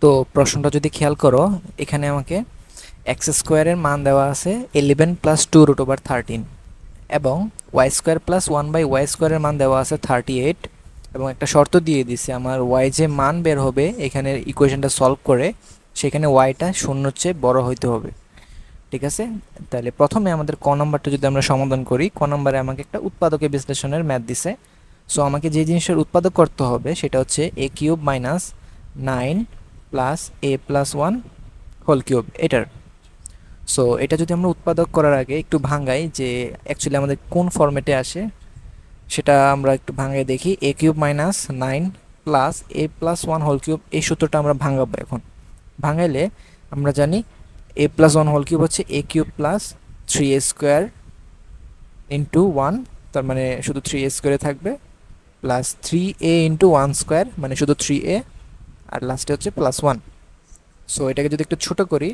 তো প্রশ্নটা যদি খেয়াল করো, এখানে আমাকে এক্স স্কোয়ারের মান দেওয়া আছে 11 প্লাস 2√13 এবং ওয়াই স্কোয়ার প্লাস 1/y স্কোয়ারের মান দেওয়া আছে 38 এবং একটা শর্ত দিয়ে দিছে আমার ওয়াই যে মান বের হবে এখানের ইকুয়েশনটা সলভ করে সেখানে ওয়াইটা শূন্যর চেয়ে বড় হইতে হবে। ঠিক আছে, তাহলে প্রথমে আমাদের ক নাম্বারটা যদি আমরা সমাধান করি, ক নাম্বারে আমাকে একটা উৎপাদকের বিশ্লেষণের ম্যাথ দিছে। সো আমাকে যে জিনিসের উৎপাদক করতে হবে সেটা হচ্ছে a³ minus 9 plus a+1 whole cube এটার। সো এটা যদি আমরা উৎপাদক করার আগে একটু ভাঙাই যে অ্যাকচুয়ালি আমাদের কোন ফরম্যাটে আসে সেটা আমরা একটু ভাঙাই দেখি। a³ minus 9 plus a+1 whole cube, এই সূত্রটা আমরা ভাঙাবো এখন। ভাঙাইলে আমরা জানি a+1 হোল কিউব হচ্ছে a³ plus 3a square into 1, তার মানে শুধু 3a স্কোয়ারে থাকবে, প্লাস 3a ইন্টু 1 স্কোয়ার মানে শুধু 3a, আর লাস্টে হচ্ছে +1। সো এটাকে যদি একটু ছোট করি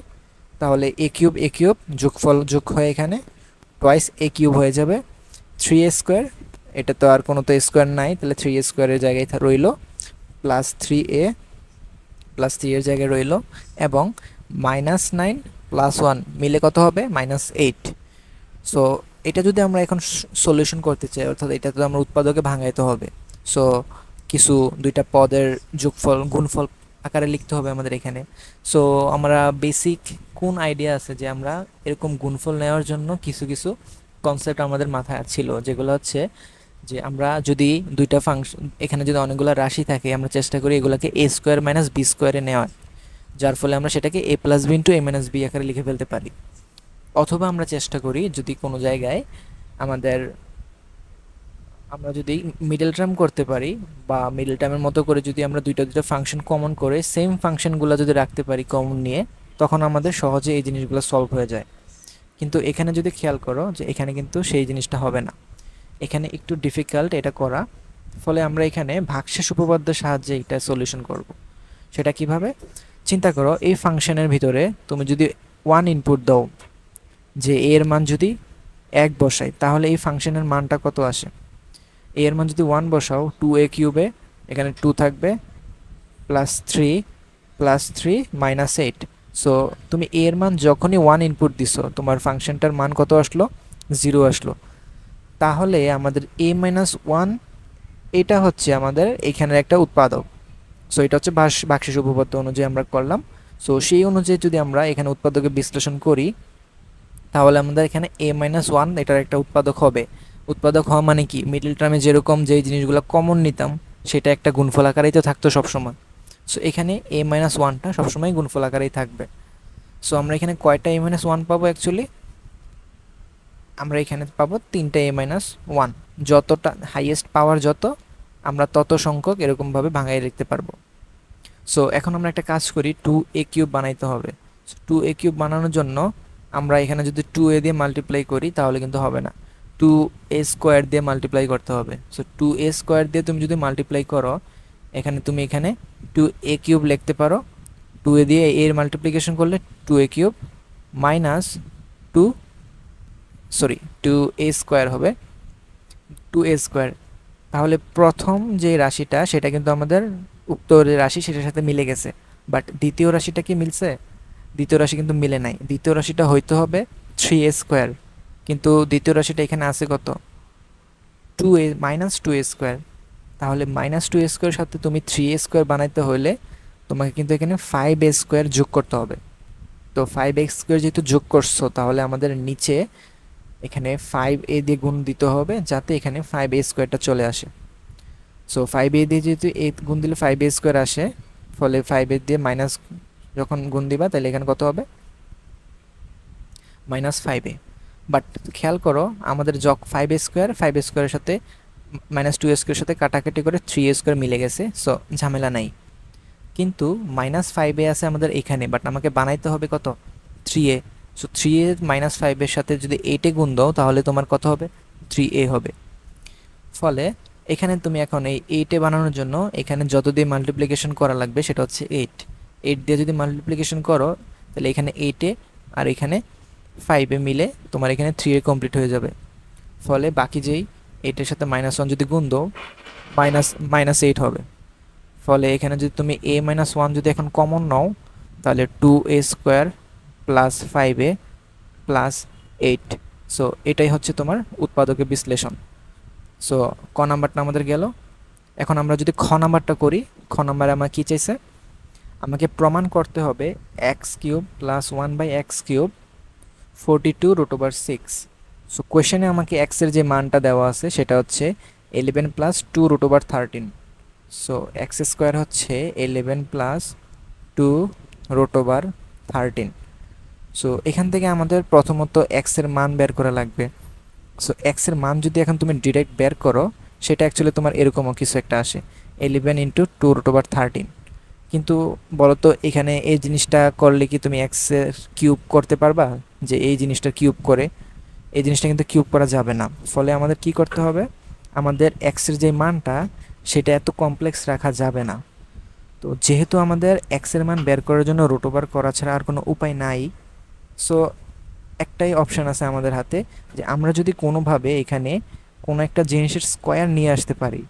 তাহলে a³ যোগফল যোগ হয়ে এখানে টোয়াইস a³ হয়ে যাবে 3a স্কোয়ার, এটা তো আর কোনো তো স্কোয়ার নাই তাহলে 3a স্কোয়ারের জায়গায় রইল, প্লাস 3a প্লাস 3 এর জায়গায় রইল, এবং -9 প্লাস 1 মিলে কত হবে -8। সো এটা যদি আমরা এখন সলিউশন করতে চাই, অর্থাৎ এটা তো আমরা উৎপাদকে ভাঙাইতে হবে। সো কিছু দুইটা পদের যোগফল গুণফল আকারে লিখতে হবে আমাদের এখানে। সো আমরা বেসিক কোন আইডিয়া আছে যে আমরা এরকম গুণফল নেওয়ার জন্য কিছু কিছু কনসেপ্ট আমাদের মাথায় ছিল, যেগুলো হচ্ছে যে আমরা যদি দুইটা ফাংশন, এখানে যদি অনেকগুলো রাশি থাকে, আমরা চেষ্টা করি এগুলোকে a স্কোয়ার মাইনাস b স্কোয়ারে নেওয়ার, যার ফলে আমরা সেটাকে a plus b into a minus b আকারে লিখে ফেলতে পারি। অথবা আমরা চেষ্টা করি যদি কোনো জায়গায় আমরা যদি মিডল টার্ম করতে পারি, বা মিডল টার্মের মতো করে যদি আমরা দুইটা ফাংশন কমন করে সেম ফাংশনগুলো যদি রাখতে পারি কমন নিয়ে, তখন আমাদের সহজে এই জিনিসগুলো সলভ হয়ে যায়। কিন্তু এখানে যদি খেয়াল করো যে এখানে কিন্তু সেই জিনিসটা হবে না, এখানে একটু ডিফিকাল্ট এটা করা। ফলে আমরা এখানে ভাগশেষ উপপাদ্যের সাহায্যে এটা সলিউশন করব। সেটা কিভাবে? চিন্তা করো, এই ফাংশনের ভিতরে তুমি যদি 1 ইনপুট দাও, যে a এর মান যদি 1 বসাই তাহলে এই ফাংশনের মানটা কত আসে। a এর মান যদি 1 বসাও 2a কিউবে, এখানে 2 থাকবে, +3 -8। সো তুমি a এর মান যখনই 1 ইনপুট দিছো তোমার ফাংশনটার মান কত আসলো? 0 আসলো। তাহলে আমাদের a-1 এটা হচ্ছে আমাদের এখানের একটা উৎপাদক। সো এটা হচ্ছে ভাগশেষ উপপাদ্য অনুযায়ী আমরা করলাম। সো সেই অনুযায়ী যদি আমরা এখানে উৎপাদকে বিশ্লেষণ করি তাহলে আমাদের এখানে a-1 এটার একটা উৎপাদক হবে। উৎপাদক হওয়া মানে কি, মিডল টার্মে যেরকম যেই জিনিসগুলো কমন নিতাম সেটা একটা গুণফল আকারেই তো থাকতো সবসময়। সো এখানে a-1টা সবসময় গুণফল আকারেই থাকবে। সো আমরা এখানে কয়টা a-1 পাবো? অ্যাকচুয়ালি আমরা এখানে পাবো 3টা a-1। যতটা হাইয়েস্ট পাওয়ার যত, আমরা তত সংখ্যক এরকমভাবে ভাঙাই লিখতে পারবো। সো এখন আমরা একটা কাজ করি, 2a³ বানাইতে হবে। 2a³ বানানোর জন্য আমরা এখানে যদি 2a দিয়ে মাল্টিপ্লাই করি তাহলে কিন্তু হবে না, 2a স্কোয়ার দিয়ে মাল্টিপ্লাই করতে হবে। সো 2a স্কোয়ার দিয়ে তুমি যদি মাল্টিপ্লাই করো, তুমি এখানে 2a³ লিখতে পারো। 2a দিয়ে a এর মাল্টিপ্লিকেশন করলে 2a³ মাইনাস 2a স্কোয়ার হবে, 2a স্কোয়ার। তাহলে প্রথম যে রাশিটা সেটা কিন্তু আমাদের উক্ত রাশি সেটার সাথে মিলে গেছে, বাট দ্বিতীয় রাশিটা কি মিলছে? দ্বিতীয় রাশি কিন্তু মিলে নাই। দ্বিতীয় রাশিটা হইতে হবে 3a স্কোয়ার, কিন্তু দ্বিতীয় রাশিটা এখানে আছে কত? 2a -2a square. তাহলে -2a স্কোয়ারের সাথে তুমি 3a স্কোয়ার বানাইতে হলে তোমাকে কিন্তু এখানে 5a স্কোয়ার যোগ করতে হবে। তো 5a স্কোয়ার যেহেতু যোগ করছো তাহলে আমাদের নিচে এখানে 5a দিয়ে গুণ দিতে হবে যাতে এখানে 5a স্কোয়ারটা চলে আসে। সো 5a দিয়ে যেহেতু a গুণ দিলে 5a স্কোয়ার আসে, ফলে 5a দিয়ে মাইনাস যখন গুণ দিবা তাহলে এখানে কত হবে? -5a। বাট খেয়াল করো আমাদের 5a স্কোয়ারের সাথে -2a স্কোয়ারের সাথে কাটাকাটি করে 3a স্কোয়ার মিলে গেছে, সো ঝামেলা নাই। কিন্তু -5a আছে আমাদের এখানে, বাট আমাকে বানাইতে হবে কত? 3a। সো 3a -5 এর সাথে যদি 8 গুণ দাও তাহলে তোমার কত হবে? 3a হবে। ফলে এখানে তুমি এখন এই 8 বানানোর জন্য এখানে যত দিয়ে মাল্টিপ্লিকেশন করা লাগবে সেটা হচ্ছে 8 দিয়ে যদি মাল্টিপ্লিকেশন করো তাহলে এখানে 8 আর এখানে 5 মিলে তোমার এখানে 3 কমপ্লিট হয়ে যাবে। ফলে বাকি যেই 8 এর সাথে -1 যদি গুণ দাও -8 হবে। ফলে এখানে যদি তুমি a-1 যদি এখন কমন নাও তাহলে 2a² plus 5a plus 8। So এটাই হচ্ছে তোমার উৎপাদকের বিশ্লেষণ। সো ক নাম্বারটা আমাদের গেল। এখন আমরা যদি খ নাম্বারটা করি, খ নাম্বারে আমার কী চাইছে, আমাকে প্রমাণ করতে হবে x³ প্লাস 1/x³ 42√6। সো কোয়েশনে আমাকে এক্সের যে মানটা দেওয়া আছে সেটা হচ্ছে 11 প্লাস 2√13। সো x² হচ্ছে 11 প্লাস 2√13। সো এখান থেকে আমাদের প্রথমত এক্সের মান বের করা লাগবে। সো এক্সের মান যদি এখন তুমি ডিরেক্ট বের করো, সেটা অ্যাকচুয়ালি তোমার এরকমও কিছু একটা আসে 11 ইন্টু 2√13। কিন্তু বলতো এখানে এই জিনিসটা করলে কি তুমি এক্সের কিউব করতে পারবা? যে এই জিনিসটা কিউব করে, এই জিনিসটা কিন্তু কিউব করা যাবে না। ফলে আমাদের কি করতে হবে, আমাদের এক্সের যে মানটা সেটা এত কমপ্লেক্স রাখা যাবে না। তো যেহেতু আমাদের এক্সের মান বের করার জন্য রুট ওভার করা ছাড়া আর কোনো উপায় নাই, সো একটাই অপশান আছে আমাদের হাতে, যে আমরা যদি কোনোভাবে এখানে কোনো একটা জিনিসের স্কোয়ার নিয়ে আসতে পারি,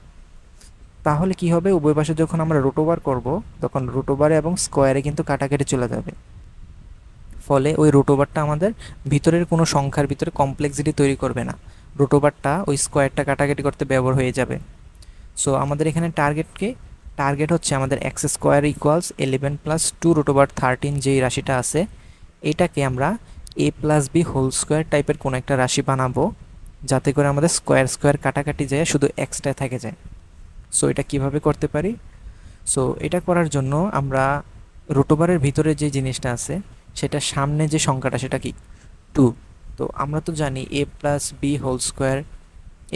তাহলে কি হবে, উভয় পাশে যখন আমরা রুট ওভার করবো তখন রুট ওভারে এবং স্কোয়ারে কিন্তু কাটাকাটি চলে যাবে। ফলে ওই রুট ওভারটা আমাদের ভিতরের কোনো সংখ্যার ভিতরে কমপ্লেক্সিটি তৈরি করবে না, রুট ওভারটা ওই স্কোয়ারটা কাটাকাটি করতে ব্যবহার হয়ে যাবে। সো আমাদের এখানে টার্গেট হচ্ছে আমাদের x² ইকুয়ালস 11 প্লাস 2√13 যেই রাশিটা আছে, এটাকে আমরা a plus b whole square টাইপের কোনো একটা রাশি বানাবো, যাতে করে আমাদের স্কোয়ার স্কোয়ার কাটাকাটি যায় শুধু এক্সটা থেকে যায়। সো এটা কিভাবে করতে পারি? সো এটা করার জন্য আমরা রুট ওভারের ভিতরে যে জিনিসটা আছে সেটা সামনে যে সংখ্যাটা সেটা কি 2। তো আমরা তো জানি a plus b whole square,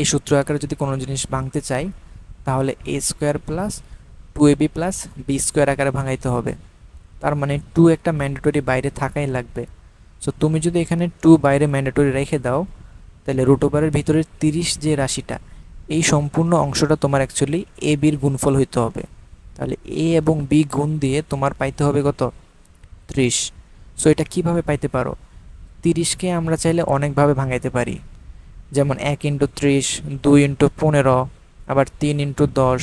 এই সূত্র আকারে যদি কোনো জিনিস ভাঙতে চাই তাহলে a² plus 2ab plus b² আকারে ভাঙাইতে হবে। তার মানে 2 একটা ম্যান্ডেটরি বাইরে থাকাই লাগবে। সো তুমি যদি এখানে 2 বাইরে ম্যান্ডেটরি রেখে দাও, তাহলে রুট ওভারের ভিতরের 30 যে রাশিটা, এই সম্পূর্ণ অংশটা তোমার অ্যাকচুয়ালি এ বির গুণফল হইতে হবে। তাহলে এ এবং বি গুণ দিয়ে তোমার পাইতে হবে কত? 30। সো এটা কিভাবে পাইতে পারো? 30কে আমরা চাইলে অনেকভাবে ভাঙাইতে পারি, যেমন 1 ইন্টু 30, 2 ইন্টু 15, আবার 3 ইন্টু 10,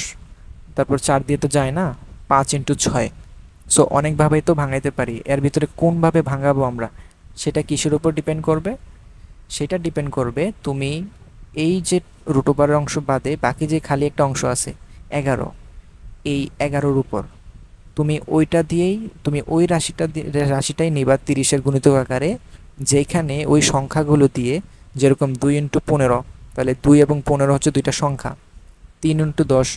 তারপর 4 দিয়ে তো যায় না, 5 ইন্টু 6। সো অনেকভাবেই তো ভাঙাইতে পারি। এর ভিতরে কোনভাবে ভাঙাবো আমরা, সেটা কিসের উপর ডিপেন্ড করবে? সেটা ডিপেন্ড করবে তুমি এই যে রুট ওভারের অংশ বাদে বাকি যে খালি একটা অংশ আছে 11, এই 11-র উপর তুমি ওইটা দিয়েই তুমি ওই রাশিটাই নিবা 30-এর গুণিতক আকারে, যেখানে ওই সংখ্যাগুলো দিয়ে, যেরকম 2 ইন্টু 15, তাহলে 2 এবং 15 হচ্ছে দুইটা সংখ্যা, 3 ইন্টু 10,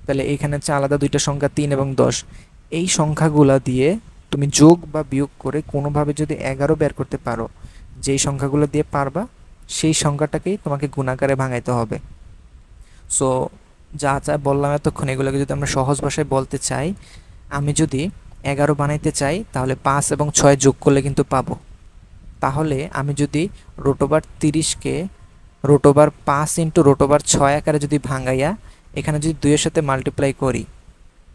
তাহলে এইখানে হচ্ছে আলাদা দুইটা সংখ্যা 3 এবং 10। এই সংখ্যাগুলো দিয়ে তুমি যোগ বা বিয়োগ করে কোনোভাবে যদি 11 বের করতে পারো, যেই সংখ্যাগুলো দিয়ে পারবা সেই সংখ্যাটাকেই তোমাকে গুণাকারে ভাঙাইতে হবে। সো যা যা বললাম এতক্ষণ, এগুলোকে যদি আমরা সহজ ভাষায় বলতে চাই, আমি যদি 11 বানাইতে চাই তাহলে 5 এবং 6 যোগ করলে কিন্তু পাবো। তাহলে আমি যদি রুট ওভার 30কে root over 5 into root over 6 আকারে যদি ভাঙাইয়া এখানে যদি 2-এর সাথে মাল্টিপ্লাই করি,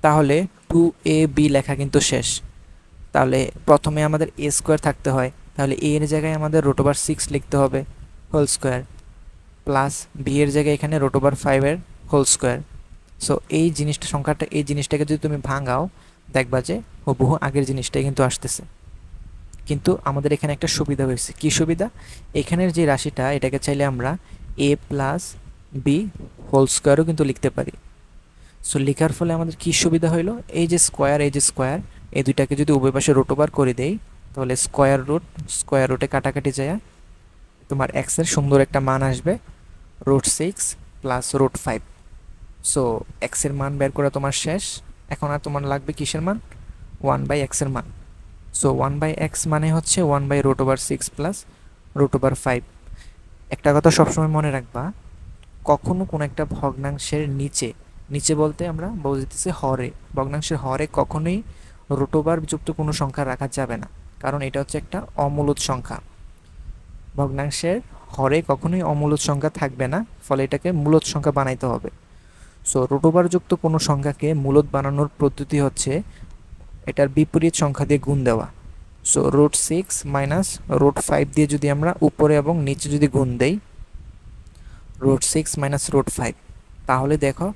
তাহলে 2ab লেখা কিন্তু শেষ। তাহলে প্রথমে আমাদের a² থাকতে হয়, তাহলে a এর জায়গায় আমাদের রুট ওভার 6 লিখতে হবে হোল স্কোয়ার, প্লাস b এর জায়গায় এখানে রুট ওভার 5-এর হোল স্কোয়ার। সো এই জিনিসটা সংখ্যাটা, এই জিনিসটাকে যদি তুমি ভাঙাও দেখবা যে হুবহু আগের জিনিসটাই কিন্তু আসতেছে। কিন্তু আমাদের এখানে একটা সুবিধা হয়েছে। কি সুবিধা? এখানের যে রাশিটা, এটাকে চাইলে আমরা a প্লাস b হোল স্কোয়ারও কিন্তু লিখতে পারি। সো লেখার ফলে আমাদের কি সুবিধা হইলো, এই যে স্কোয়ার এই দুইটাকে যদি উভয় পাশে রুট ওভার করে দেই, তাহলে স্কোয়ার রুটে কাটাকাটি যায় তোমার এক্সের সুন্দর একটা মান আসবে √6 প্লাস √5। সো এক্সের মান বের করে তোমার শেষ। এখন আর তোমার লাগবে কিসের মান? 1/x এর মান। সো 1/x মানে হচ্ছে 1/√6 প্লাস √5। একটা কথা সবসময় মনে রাখবা, কখনো কোনো একটা ভগ্নাংশের নিচে বলতে আমরা বুঝতেছি হরে, ভগ্নাংশের হরে কখনোই রুট ওভার যুক্ত কোনো সংখ্যা রাখা যাবে না, কারণ এটা হচ্ছে একটা অমূলদ সংখ্যা। ভগ্নাংশের হরে কখনোই অমূলদ সংখ্যা থাকবে না, ফলে এটাকে মূলদ সংখ্যা বানাইতে হবে। সো রুট ওভার যুক্ত কোনো সংখ্যাকে মূলদ বানানোর পদ্ধতি হচ্ছে এটার বিপরীত সংখ্যা দিয়ে গুণ দেওয়া। সো √6 মাইনাস √5 দিয়ে যদি আমরা উপরে এবং নিচে যদি গুণ দেই, √6 মাইনাস √5, তাহলে দেখো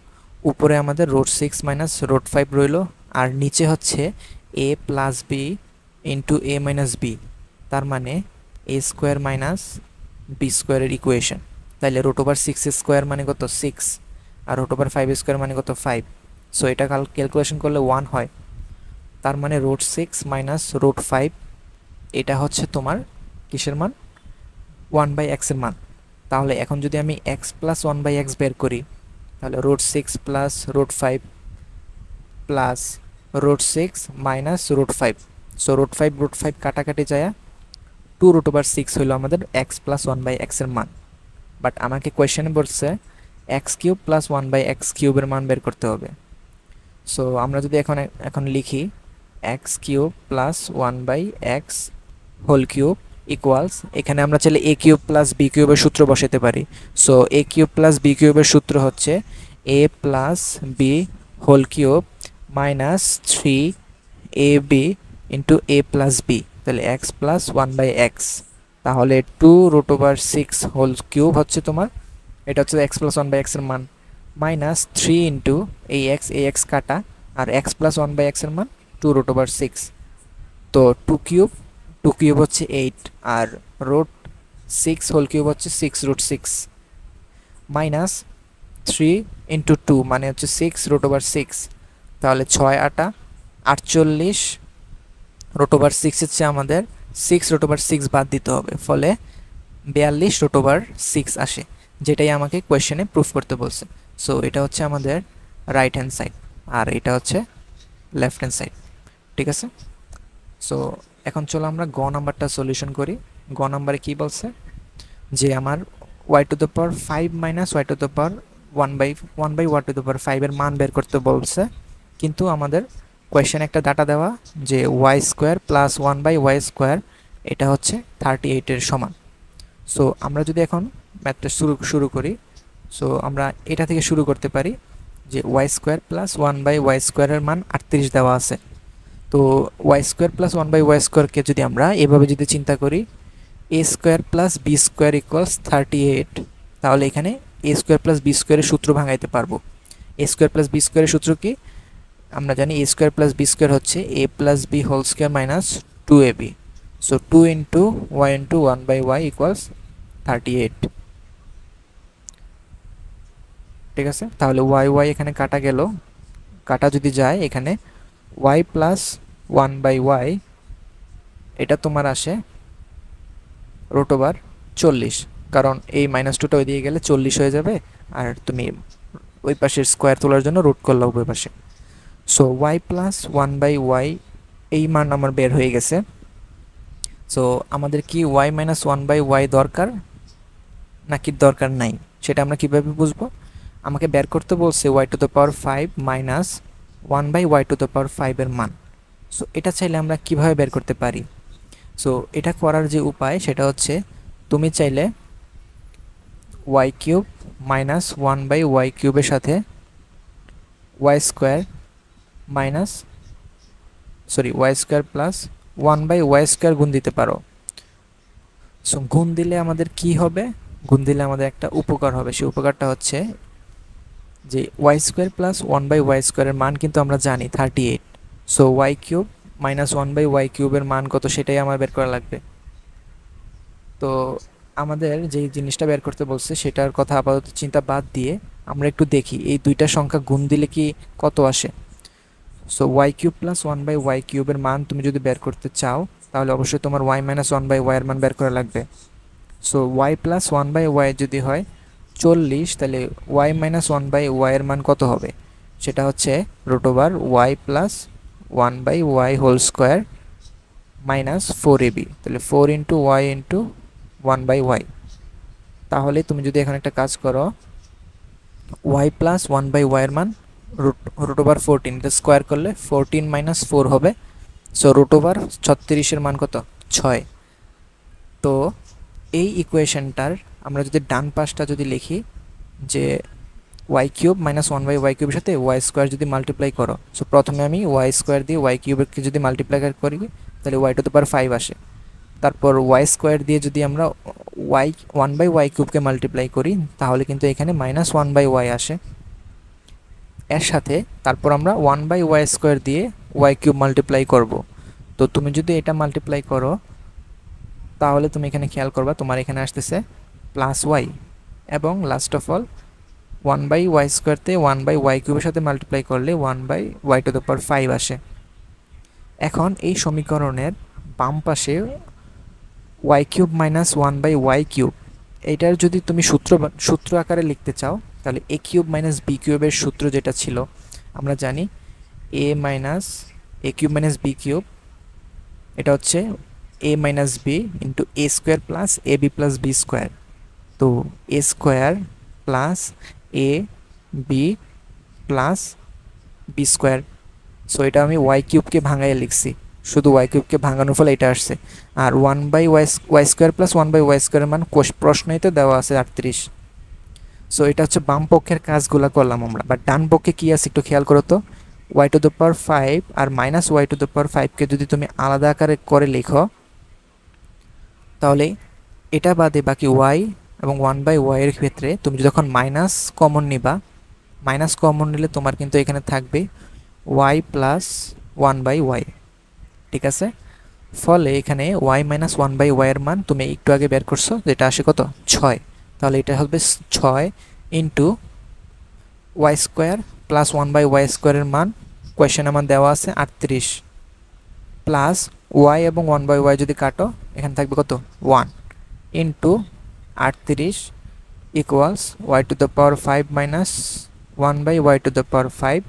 উপরে আমাদের √6 মাইনাস √5 রইল, আর নিচে হচ্ছে a plus B into a minus B, তার মানে a স্কোয়ার মাইনাস বি স্কোয়ারের ইকুয়েশন। তাহলে √6² মানে কত 6, আর √5² মানে কত 5। সো এটা ক্যালকুলেশন করলে 1 হয়, তার মানে √6 মাইনাস √5 এটা হচ্ছে তোমার কিসের মান, 1/x এর মান। তাহলে এখন যদি আমি x প্লাস 1/x বের করি, তাহলে √6 প্লাস √5 প্লাস √6 মাইনাস √5, সো √5 কাটাকাটি যায় 2√6 হইল আমাদের x প্লাস 1/x এর মান। বাট আমাকে কোয়েশ্চেনে বলছে x³ প্লাস 1/x³ এর মান বের করতে হবে। সো আমরা যদি এখন লিখি x³ plus 1/x whole cube equals, এখানে আমরা চাইলে a³ প্লাস b³ এর সূত্র বসাতে পারি। সো a³ প্লাস b³ এর সূত্র হচ্ছে a plus B whole cube minus 3ab into a plus B, তাহলে x প্লাস 1/x, তাহলে 2√6 হোল কিউব হচ্ছে তোমার, এটা হচ্ছে x প্লাস 1/x এর মান, মাইনাস 3 ইন্টু এই x কাটা, আর x প্লাস 1/x এর মান 2√6, তো 2³ হচ্ছে 8, আর √6 হোল কিউব হচ্ছে 6√6, মাইনাস 3 ইন্টু 2 মানে হচ্ছে 6√6, তাহলে 6 8 48, √6 হচ্ছে আমাদের 6√6 বাদ দিতে হবে, ফলে 42√6 আসে, যেটাই আমাকে কোয়েশ্চেনে প্রুফ করতে বলছে। সো এটা হচ্ছে আমাদের রাইট হ্যান্ড সাইড, আর এটা হচ্ছে লেফট হ্যান্ড সাইড, ঠিক আছে। সো এখন চলো আমরা গ নাম্বারটা সলিউশন করি। গ নাম্বারে কি বলছে যে আমার y⁵ মাইনাস y⁵1/y⁵ এর মান বের করতে বলছে, কিন্তু আমাদের কোয়েশ্চেনে একটা ডাটা দেওয়া যে y² প্লাস 1/y² এটা হচ্ছে 38 এর সমান। সো আমরা যদি এখন ম্যাথটা শুরু করি, সো আমরা এটা থেকে শুরু করতে পারি যে y² প্লাস 1/y² এর মান 38 দেওয়া আছে। তো y² প্লাস 1/y² কে যদি আমরা এভাবে যদি চিন্তা করি a² প্লাস b² ইকুয়ালস 38, তাহলে এখানে a² প্লাস b² এর সূত্র ভাঙাইতে পারবো। a² প্লাস b² এর সূত্র কি আমরা জানি, a² প্লাস b² হচ্ছে a plus b whole square minus 2ab, so 2 into y into 1/y equals 38, ঠিক আছে। তাহলে y এখানে কাটা গেল, কাটা যদি যায় এখানে y প্লাস 1/y এটা তোমার আসে √40, কারণ এই -2টা ওই দিয়ে গেলে 40 হয়ে যাবে, আর তুমি ওই পাশের স্কোয়ার তোলার জন্য রুট করলে ওই পাশে। সো y প্লাস 1/y এই মান আমার বের হয়ে গেছে। সো আমাদের কি y মাইনাস 1/y দরকার নাকি দরকার নাই সেটা আমরা কিভাবে বুঝবো? আমাকে বের করতে বলছে y⁵ মাইনাস 1/y⁵ এর মান। সো এটা চাইলে আমরা কিভাবে বের করতে পারি? সো এটা করার যে উপায় সেটা হচ্ছে তুমি চাইলে y³ মাইনাস 1/y³ এর সাথে y² প্লাস 1/y² গুণ দিতে পারো। সো গুণ দিলে আমাদের কি হবে? গুণ দিলে আমাদের একটা উপকার হবে, সেই উপকারটা হচ্ছে যে y² প্লাস 1/y² এর মান কিন্তু আমরা জানি 38, সো y³ মাইনাস 1/y³ এর মান কত সেটাই আমার বের করা লাগবে। তো আমাদের যেই জিনিসটা বের করতে বলছে সেটার কথা আপাতত চিন্তা বাদ দিয়ে আমরা একটু দেখি এই দুইটা সংখ্যা গুণ দিলে কি কত আসে। সো y³ প্লাস 1/y³ এর মান তুমি যদি বের করতে চাও তাহলে অবশ্যই তোমার y মাইনাস 1/y এর মান বের করা লাগবে। সো y প্লাস 1/y যদি হয় 40, তাহলে y মাইনাস 1/y এর মান কত হবে? সেটা হচ্ছে √y plus 1/y whole square minus 4ab, তাহলে 4 ইন্টু y ইন্টু 1/y। তাহলে তুমি যদি এখন একটা কাজ করো y প্লাস 1/y এর মান √14, এটা স্কোয়ার করলে 14 মাইনাস 4 হবে, সো √36 এর মান কত 6। তো এই ইকুয়েশনটার আমরা যদি ডান পাশটা যদি লিখি যে y³ মাইনাস 1/y³ এর সাথে y² যদি মাল্টিপ্লাই করো, সো প্রথমে আমি y² দিয়ে y³ কে যদি মাল্টিপ্লাই করি তাহলে y⁵ আসে, তারপর y² দিয়ে যদি আমরা 1/y³ কে মাল্টিপ্লাই করি তাহলে কিন্তু এখানে -1/y আসে। এর সাথে তারপর আমরা 1/y² দিয়ে y³ মাল্টিপ্লাই করব। তো তুমি যদি এটা মাল্টিপ্লাই করো তাহলে তুমি এখানে খেয়াল করবা তোমার এখানে আসতেছে +y, এবং লাস্ট অফ অল 1/y² তে 1/y³ এর সাথে মাল্টিপ্লাই করলে 1/y⁵ আসে। এখন এই সমীকরণের বাম পাশে y³ - 1/y³, এইটার যদি তুমি সূত্র আকারে লিখতে চাও তাহলে a³ - b³ এর সূত্র যেটা ছিল আমরা জানি a³ - b³ এটা হচ্ছে a - b into a² plus ab plus b²। তো a² plus ab plus b²। So এটা আমি y³ ভাঙাইয়া লিখছি, শুধু y³ ভাঙানোর ফলে এটা আসছে। আর 1/y² প্লাস 1/y² এর মান প্রশ্নেই তো দেওয়া আছে 38। সো এটা হচ্ছে বাম পক্ষের কাজগুলো করলাম আমরা, বাট ডান পক্ষে কি আছে একটু খেয়াল করো তো। y⁵ আর -y⁵কে যদি তুমি আলাদা আকারে করে লিখো তাহলে এটা বাদে বাকি y এবং 1/y এর ক্ষেত্রে তুমি যখন মাইনাস কমন নিবা, মাইনাস কমন নিলে তোমার কিন্তু এখানে থাকবে y প্লাস 1/y, ঠিক আছে। ফলে এখানে y - 1/y এর মান তুমি একটু আগে বের করছো, যেটা আসে কত 6। তাহলে এটা হবে 6 ইন্টু y² প্লাস 1/y² এর মান কোয়েশ্চেনে মান দেওয়া আছে 38, প্লাস y এবং 1/y যদি কাটো এখানে থাকবে কত 1 into 38 equals y⁵ minus 1/y⁵,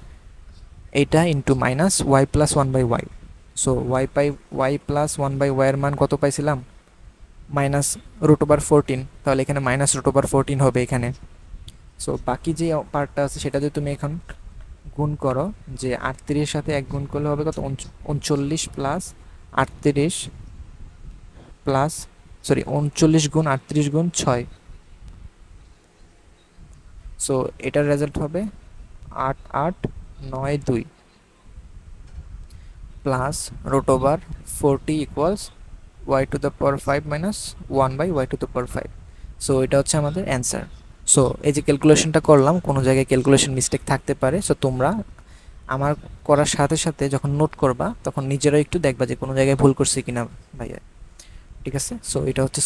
এইটা into minus y plus 1/y। So y plus 1/y এর মান কত পাইছিলাম -√14, তাহলে এখানে -√14 হবে এখানে। সো বাকি যে পার্টটা আছে সেটা যদি তুমি এখন গুণ করো, যে 38 এর সাথে 1 গুণ করলে হবে কত 39 প্লাস 38 প্লাস 39 গুণ 38 গুণ 6। সো এটার রেজাল্ট হবে 8892 plus √40 equals y⁵ minus 1/y⁵। So এটা হচ্ছে আমাদের অ্যান্সার। সো এই যে ক্যালকুলেশনটা করলাম, কোনো জায়গায় ক্যালকুলেশন মিস্টেক থাকতে পারে। সো তোমরা আমার করার সাথে সাথে যখন নোট করবা তখন নিজেরাও একটু দেখবা যে কোনো জায়গায় ভুল করছে কিনা ভাইয়া, ঠিক আছে। সো এটা হচ্ছে